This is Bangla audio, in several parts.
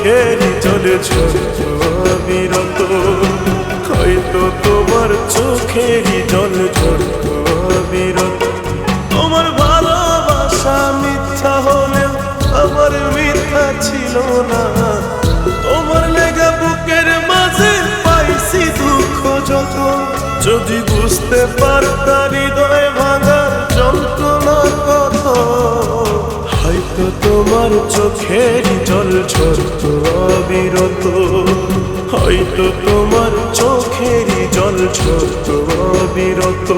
চোখেরই জলে ঝরত অবিরত, হয়তো তোমার চোখেরই জল ঝরত অবিরত। তোমার ভালোবাসা মিথ্যা হলেও আমার মিথ্যা ছিল না, তোমার লেগে বুকের মাঝে পাইছি দুঃখ যত। যদি বুঝতে পারতা হৃদয় ভাঙার যন্ত্রণা কত, হয়তো তোমার চোখেরই জল ঝরত অবিরত, হয়তো তোমার চোখেরই জল ঝরত অবিরত।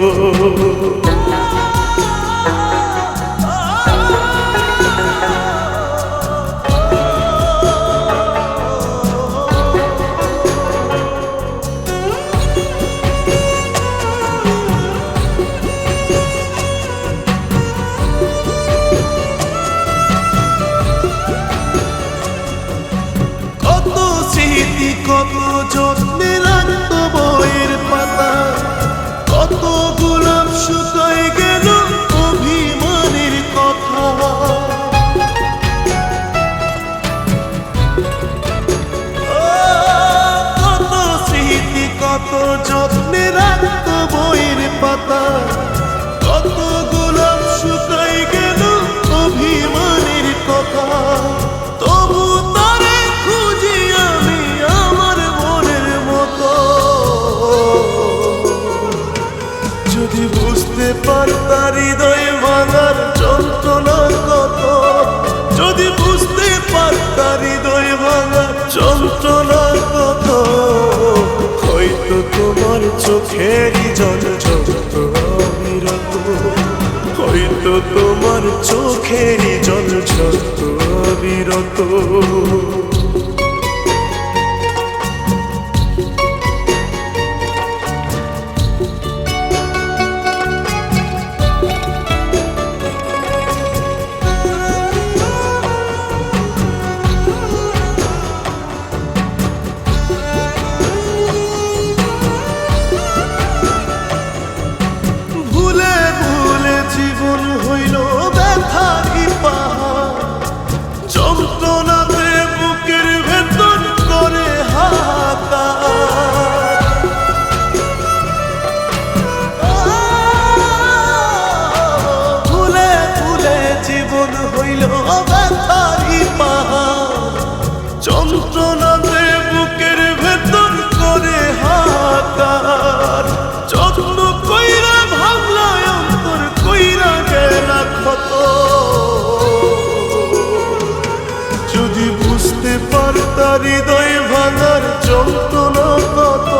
কত যত্নে রাখত বইয়ের পাতা, কত গোলাপ শুকাই গেল অভিমানের কথা। কত স্মৃতি কত যত্নে রাখত বইয়ের পাতা, কত গোলাপ শুকাই গেল অভিমানের কথা। তবু তারে খুঁজি আমি আমার মনের মতো, যদি বুঝতে পারতা হৃদয় ভাঙার যন্ত্রণা কত, যদি বুঝতে পারতা হৃদয় ভাঙার যন্ত্রণা কত, হয়তো তোমার চোখেরই জল ঝরত অবিরত, হয়তো তোমার চোখেরই জল ঝরত অবিরত। জীবন হইল ব্যথারই পাহাড়, যন্ত্রণাতে বুকের ভেতর করে হাহাকার। ভুলে ভুলে জীবন হইল ব্যথারই পাহাড়, যন্ত্রণাতে বুকের ভেতর করে হাহাকার। যত্ন কইরা ভাবলায় অন্তর কইরা গেলা ক্ষত, যদি বুঝতে পারতা হৃদয় ভাঙার যন্ত্রণা কত,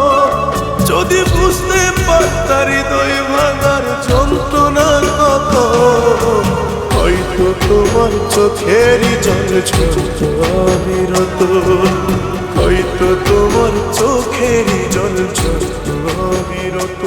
যদি বুঝতে পারতা হৃদয় ভাঙার যন্ত্রণা কত, হয়তো তোমার চোখেরই জল ঝরত অবিরত, হয়তো তোমার চোখেরই জল ঝরত অবিরত।